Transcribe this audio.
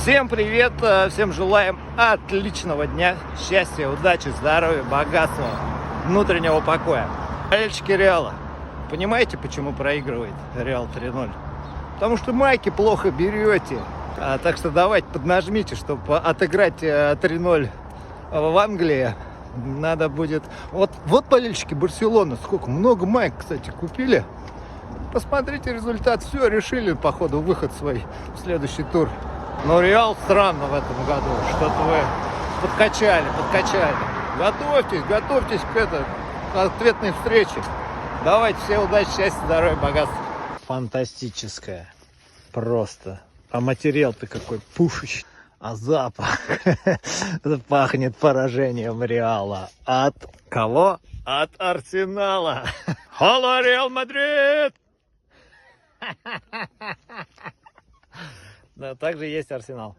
Всем привет, всем желаем отличного дня, счастья, удачи, здоровья, богатства, внутреннего покоя. Болельщики Реала, понимаете, почему проигрывает Реал 3-0? Потому что майки плохо берете. Так что давайте поднажмите, чтобы отыграть 3-0 в Англии. Надо будет... Вот болельщики Барселоны, сколько, много майк, кстати, купили. Посмотрите результат, все, решили, походу, выход свой в следующий тур. Но Реал странно в этом году, что-то вы подкачали. Готовьтесь к ответной встрече. Давайте, все удачи, счастья, здоровья, богатства. Фантастическая, просто. А материал-то какой пушечный. А запах пахнет поражением Реала. От кого? От Арсенала. Алло, Реал Мадрид! Да, также есть Арсенал.